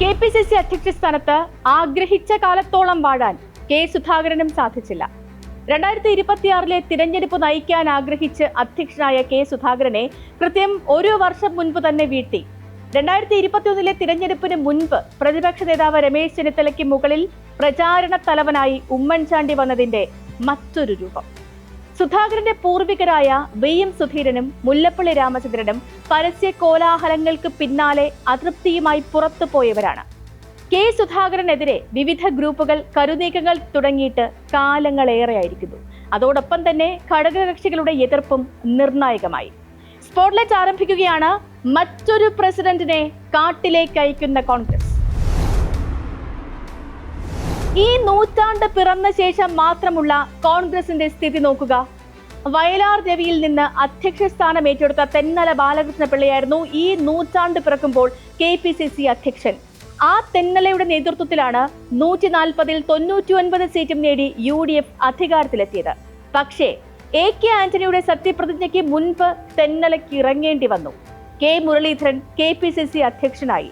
KPCC അധ്യക്ഷ സ്ഥാനത്ത് ആഗ്രഹിച്ച കാലത്തോളം വാഴാൻ കെ സുധാകരനും സാധിച്ചില്ല. 2026 തിരഞ്ഞെടുപ്പ് നയിക്കാൻ ആഗ്രഹിച്ച് അധ്യക്ഷനായ കെ സുധാകരനെ കൃത്യം ഒരു വർഷം മുൻപ് തന്നെ വീഴ്ത്തി. 2021 തിരഞ്ഞെടുപ്പിന് മുൻപ് പ്രതിപക്ഷ നേതാവ് രമേശ് ചെന്നിത്തലയ്ക്ക് മുകളിൽ പ്രചാരണ തലവനായി ഉമ്മൻചാണ്ടി വന്നതിന്റെ മറ്റൊരു രൂപം. സുധാകരന്റെ പൂർവികരായ VM സുധീരനും മുല്ലപ്പള്ളി രാമചന്ദ്രനും പരസ്യ കോലാഹലങ്ങൾക്ക് പിന്നാലെ അതൃപ്തിയുമായി പുറത്തുപോയവരാണ്. കെ സുധാകരനെതിരെ വിവിധ ഗ്രൂപ്പുകൾ കരുനീക്കങ്ങൾ തുടങ്ങിയിട്ട് കാലങ്ങളേറെയായിരിക്കുന്നു. അതോടൊപ്പം തന്നെ ഘടകകക്ഷികളുടെ എതിർപ്പും നിർണായകമായി. സ്പോട്ട്ലൈറ്റ് ആരംഭിക്കുകയാണ്. മറ്റൊരു പ്രസിഡന്റിനെ കാട്ടിലേക്ക് അയക്കുന്ന കോൺഗ്രസ്. ഈ നൂറ്റാണ്ട് പിറന്ന ശേഷം മാത്രമുള്ള കോൺഗ്രസിന്റെ സ്ഥിതി നോക്കുക. വയലാർ രവിയിൽ നിന്ന് അധ്യക്ഷ സ്ഥാനം ഏറ്റെടുത്ത തെന്നല ബാലകൃഷ്ണപിള്ളയായിരുന്നു ഈ നൂറ്റാണ്ട് പിറക്കുമ്പോൾ KPCC അധ്യക്ഷൻ. ആ തെന്നലയുടെ നേതൃത്വത്തിലാണ് 140-ൽ 99 സീറ്റും നേടി UDF അധികാരത്തിലെത്തിയത്. പക്ഷേ AK ആന്റണിയുടെ സത്യപ്രതിജ്ഞയ്ക്ക് മുൻപ് തെന്നലയ്ക്ക് ഇറങ്ങേണ്ടി വന്നു. K മുരളീധരൻ KPCC അധ്യക്ഷനായി.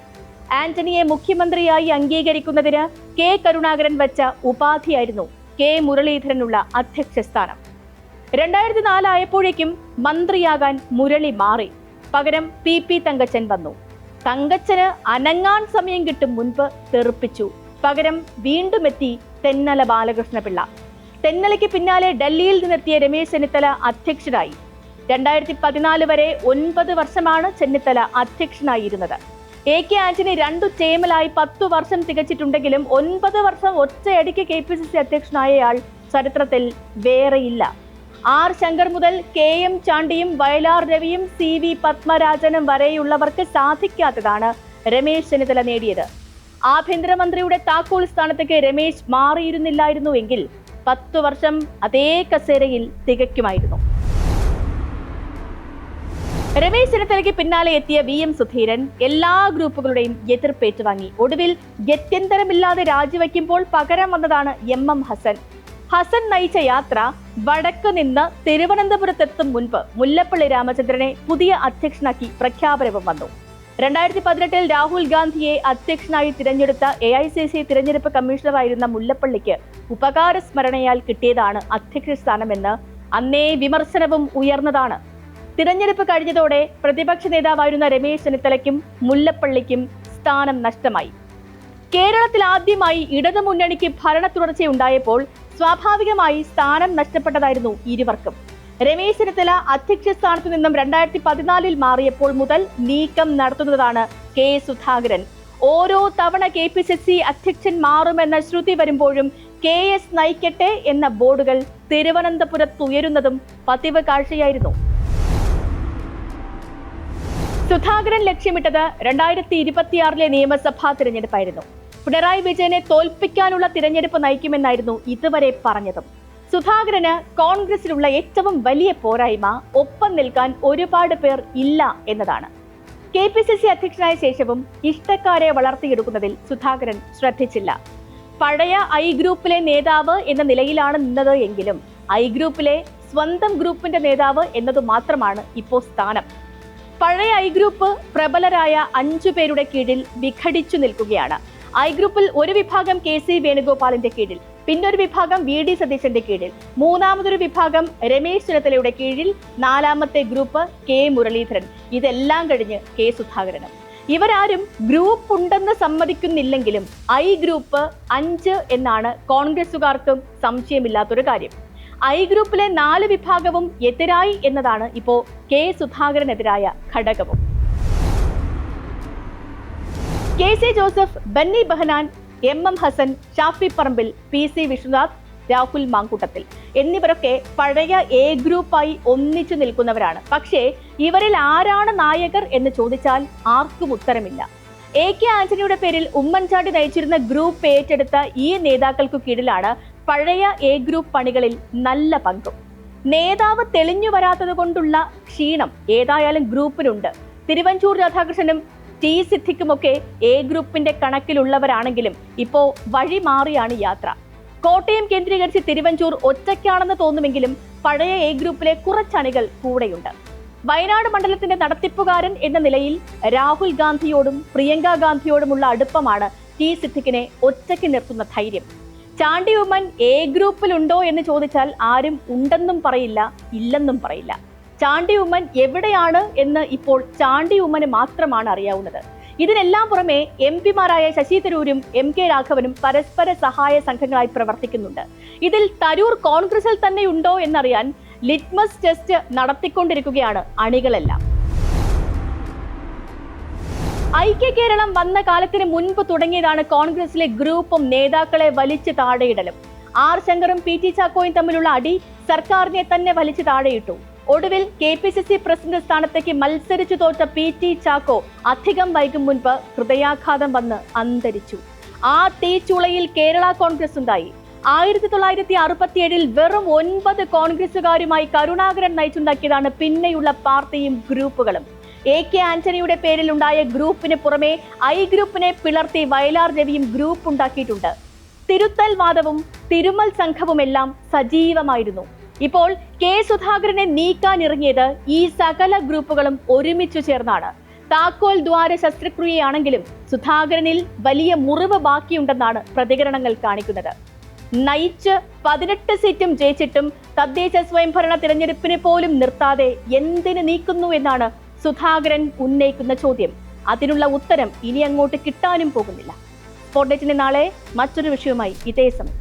ആന്റണിയെ മുഖ്യമന്ത്രിയായി അംഗീകരിക്കുന്നതിന് K കരുണാകരൻ വെച്ച ഉപാധിയായിരുന്നു K മുരളീധരനുള്ള അധ്യക്ഷ സ്ഥാനം. 2004 ആയപ്പോഴേക്കും മന്ത്രിയാകാൻ മുരളി മാറി. പകരം PP തങ്കച്ചൻ വന്നു. തങ്കച്ചന് അനങ്ങാൻ സമയം കിട്ടും മുൻപ് തെറിപ്പിച്ചു. പകരം വീണ്ടും എത്തി തെന്നല ബാലകൃഷ്ണപിള്ള. തെന്നലയ്ക്ക് പിന്നാലെ ഡൽഹിയിൽ നിന്നെത്തിയ രമേശ് ചെന്നിത്തല അധ്യക്ഷനായി. 2014 വരെ 9 വർഷമാണ് ചെന്നിത്തല അധ്യക്ഷനായിരുന്നത്. AK ആന്റണി 2 ടേമിലായി 10 വർഷം തികച്ചിട്ടുണ്ടെങ്കിലും 9 വർഷം ഒറ്റയടിക്ക് KPCC അധ്യക്ഷനായയാൾ ചരിത്രത്തിൽ വേറെയില്ല. R ശങ്കർ മുതൽ KM ചാണ്ടിയും വയലാർ രവിയും CV പത്മരാജനും വരെയുള്ളവർക്ക് സാധിക്കാത്തതാണ് രമേശ് ചെന്നിത്തല നേടിയത്. ആഭ്യന്തരമന്ത്രിയുടെ താക്കോൽ സ്ഥാനത്തേക്ക് രമേശ് മാറിയിരുന്നില്ലായിരുന്നുവെങ്കിൽ 10 വർഷം അതേ കസേരയിൽ തികയ്ക്കുമായിരുന്നു. രമേശ് ചെന്നിത്തലയ്ക്ക് പിന്നാലെ എത്തിയ VM സുധീരൻ എല്ലാ ഗ്രൂപ്പുകളുടെയും എതിർപ്പ് ഏറ്റുവാങ്ങി. ഒടുവിൽ ഗത്യന്തരമില്ലാതെ രാജിവെക്കുമ്പോൾ പകരം വന്നതാണ് MM ഹസൻ. ഹസൻ നയിച്ച യാത്ര വടക്ക് നിന്ന് തിരുവനന്തപുരത്തെത്തും മുൻപ് മുല്ലപ്പള്ളി രാമചന്ദ്രനെ പുതിയ അധ്യക്ഷനാക്കി പ്രഖ്യാപനവും വന്നു. 2018 രാഹുൽ ഗാന്ധിയെ അധ്യക്ഷനായി തിരഞ്ഞെടുത്ത AICC തിരഞ്ഞെടുപ്പ് കമ്മീഷണറായിരുന്ന മുല്ലപ്പള്ളിക്ക് ഉപകാര സ്മരണയാൽ കിട്ടിയതാണ് അധ്യക്ഷ സ്ഥാനമെന്ന് അന്നേ വിമർശനവും ഉയർന്നതാണ്. തിരഞ്ഞെടുപ്പ് കഴിഞ്ഞതോടെ പ്രതിപക്ഷ നേതാവായിരുന്ന രമേശ് ചെന്നിത്തലയ്ക്കും മുല്ലപ്പള്ളിക്കും സ്ഥാനം നഷ്ടമായി. കേരളത്തിൽ ആദ്യമായി ഇടതുമുന്നണിക്ക് ഭരണ തുടർച്ചയുണ്ടായപ്പോൾ സ്വാഭാവികമായി സ്ഥാനം നഷ്ടപ്പെട്ടതായിരുന്നു ഇരുവർക്കും. രമേശ് ചെന്നിത്തല അധ്യക്ഷ സ്ഥാനത്തു നിന്നും 2014 മാറിയപ്പോൾ മുതൽ നീക്കം നടത്തുന്നതാണ് K സുധാകരൻ. ഓരോ തവണ KPCC അധ്യക്ഷൻ മാറുമെന്ന ശ്രുതി വരുമ്പോഴും KS നയിക്കട്ടെ എന്ന ബോർഡുകൾ തിരുവനന്തപുരത്തുയരുന്നതും പതിവ് കാഴ്ചയായിരുന്നു. സുധാകരൻ ലക്ഷ്യമിട്ടത് 2026 നിയമസഭാ തിരഞ്ഞെടുപ്പായിരുന്നു. പിണറായി വിജയനെ തോൽപ്പിക്കാനുള്ള തിരഞ്ഞെടുപ്പ് നയിക്കുമെന്നായിരുന്നു ഇതുവരെ പറഞ്ഞതും. സുധാകരന് കോൺഗ്രസിലുള്ള ഏറ്റവും വലിയ പോരായ്മ ഒപ്പം നിൽക്കാൻ ഒരുപാട് പേർ ഇല്ല എന്നതാണ്. KPCC അധ്യക്ഷനായ ശേഷവും ഇഷ്ടക്കാരെ വളർത്തിയെടുക്കുന്നതിൽ സുധാകരൻ ശ്രദ്ധിച്ചില്ല. പഴയ I ഗ്രൂപ്പിലെ നേതാവ് എന്ന നിലയിലാണ് നിന്നത് എങ്കിലും I ഗ്രൂപ്പിലെ സ്വന്തം ഗ്രൂപ്പിന്റെ നേതാവ് എന്നതു മാത്രമാണ് ഇപ്പോൾ സ്ഥാനം. പഴയ I ഗ്രൂപ്പ് പ്രബലരായ 5 പേരുടെ കീഴിൽ വിഘടിച്ചു നിൽക്കുകയാണ്. I ഗ്രൂപ്പിൽ ഒരു വിഭാഗം KC വേണുഗോപാലിന്റെ കീഴിൽ, പിന്നൊരു വിഭാഗം VD സതീശന്റെ കീഴിൽ, മൂന്നാമതൊരു വിഭാഗം രമേശ് ചെന്നിത്തലയുടെ കീഴിൽ, നാലാമത്തെ ഗ്രൂപ്പ് K മുരളീധരൻ. ഇതെല്ലാം കഴിഞ്ഞ് K സുധാകരനും. ഇവരാരും ഗ്രൂപ്പ് ഉണ്ടെന്ന് സമ്മതിക്കുന്നില്ലെങ്കിലും I ഗ്രൂപ്പ് 5 എന്നാണ് കോൺഗ്രസുകാർക്കും സംശയമില്ലാത്തൊരു കാര്യം. I ഗ്രൂപ്പിലെ 4 വിഭാഗവും എതിരായി എന്നതാണ് ഇപ്പോ K സുധാകരനെതിരായ ഘടകവും. KC Joseph, Benny Behanan, MM Hasan, Shafi Parambil, PC Vishwanath, Rahul Mankoottathil എന്നിവരൊക്കെ പഴയ A ഗ്രൂപ്പായി ഒന്നിച്ചു നിൽക്കുന്നവരാണ്. പക്ഷേ ഇവരിൽ ആരാണ് നായകർ എന്ന് ചോദിച്ചാൽ ആർക്കും ഉത്തരമില്ല. AK ആന്റണിയുടെ പേരിൽ ഉമ്മൻചാണ്ടി നയിച്ചിരുന്ന ഗ്രൂപ്പ് ഏറ്റെടുത്ത ഈ നേതാക്കൾക്കു കീഴിലാണ് പഴയ A ഗ്രൂപ്പ് പണികളിൽ നല്ല പങ്കും. നേതാവ് തെളിഞ്ഞു വരാത്തത് കൊണ്ടുള്ള ക്ഷീണം ഏതായാലും ഗ്രൂപ്പിനുണ്ട്. തിരുവഞ്ചൂർ രാധാകൃഷ്ണനും T സിദ്ദിഖുമൊക്കെ A ഗ്രൂപ്പിന്റെ കണക്കിലുള്ളവരാണെങ്കിലും ഇപ്പോ വഴി മാറിയാണ് യാത്ര. കോട്ടയം കേന്ദ്രീകരിച്ച് തിരുവഞ്ചൂർ ഒറ്റയ്ക്കാണെന്ന് തോന്നുമെങ്കിലും പഴയ A ഗ്രൂപ്പിലെ കുറച്ചണികൾ കൂടെയുണ്ട്. വയനാട് മണ്ഡലത്തിന്റെ നടത്തിപ്പുകാരൻ എന്ന നിലയിൽ രാഹുൽ ഗാന്ധിയോടും പ്രിയങ്ക ഗാന്ധിയോടുമുള്ള അടുപ്പമാണ് ടി സിദ്ദിഖിനെ ഒറ്റയ്ക്ക് നിർത്തുന്ന ധൈര്യം. ചാണ്ടി ഉമ്മൻ എ ഗ്രൂപ്പിലുണ്ടോ എന്ന് ചോദിച്ചാൽ ആരും ഉണ്ടെന്നും പറയില്ല, ഇല്ലെന്നും പറയില്ല. ചാണ്ടി ഉമ്മൻ എവിടെയാണ് എന്ന് ഇപ്പോൾ ചാണ്ടി ഉമ്മന് മാത്രമാണ് അറിയാവുന്നത്. ഇതിനെല്ലാം പുറമെ എം പിമാരായ ശശി തരൂരും എം കെ രാഘവനും പരസ്പര സഹായ സംഘങ്ങളായി പ്രവർത്തിക്കുന്നുണ്ട്. ഇതിൽ തരൂർ കോൺഗ്രസിൽ തന്നെ ഉണ്ടോ എന്നറിയാൻ ലിറ്റ്മസ് ടെസ്റ്റ് നടത്തിക്കൊണ്ടിരിക്കുകയാണ് അണികളെല്ലാം. ഐക്യ കേരളം വന്ന കാലത്തിന് മുൻപ് തുടങ്ങിയതാണ് കോൺഗ്രസിലെ ഗ്രൂപ്പും നേതാക്കളെ വലിച്ചു താഴെയിടലും. ആർ ശങ്കറും പി ടി ചാക്കോയും തമ്മിലുള്ള അടി സർക്കാരിനെ തന്നെ വലിച്ചു താഴെയിട്ടു. ഒടുവിൽ KPCC പ്രസിഡന്റ് സ്ഥാനത്തേക്ക് മത്സരിച്ചു തോറ്റ പി ടി ചാക്കോ അധികം വൈകും മുൻപ് ഹൃദയാഘാതം വന്ന് അന്തരിച്ചു. ആ തീച്ചുളയിൽ കേരള കോൺഗ്രസ് ഉണ്ടായി. 1967 വെറും 9 കോൺഗ്രസുകാരുമായി കരുണാകരൻ നയിച്ചുണ്ടാക്കിയതാണ് പിന്നെയുള്ള പാർട്ടിയും ഗ്രൂപ്പുകളും. AK ആന്റണിയുടെ പേരിൽ ഉണ്ടായ ഗ്രൂപ്പിന് പുറമെ ഐ ഗ്രൂപ്പിനെ പിളർത്തി വയലാർ രവിയും ഗ്രൂപ്പ് ഉണ്ടാക്കിയിട്ടുണ്ട്. തിരുത്തൽ വാദവും തിരുമൽ സംഘവുമെല്ലാം സജീവമായിരുന്നു. ഇപ്പോൾ കെ സുധാകരനെ നീക്കാനിറങ്ങിയത് ഈ സകല ഗ്രൂപ്പുകളും ഒരുമിച്ചു ചേർന്നാണ്. താക്കോൽ ദ്വാര ശസ്ത്രക്രിയയാണെങ്കിലും സുധാകരനിൽ വലിയ മുറിവ് ബാക്കിയുണ്ടെന്നാണ് പ്രതികരണങ്ങൾ കാണിക്കുന്നത്. നയിച്ച് 18 സീറ്റും ജയിച്ചിട്ടും തദ്ദേശ സ്വയംഭരണ തിരഞ്ഞെടുപ്പിനെ പോലും നിർത്താതെ എന്തിന് നീക്കുന്നു എന്നാണ് സുധാകരൻ ഉന്നയിക്കുന്ന ചോദ്യം. അതിനുള്ള ഉത്തരം ഇനി അങ്ങോട്ട് കിട്ടാനും പോകുന്നില്ല. സ്പോട്ട്ലൈറ്റിന്റെ നാളെ മറ്റൊരു വിഷയവുമായി ഇതേ സമയം.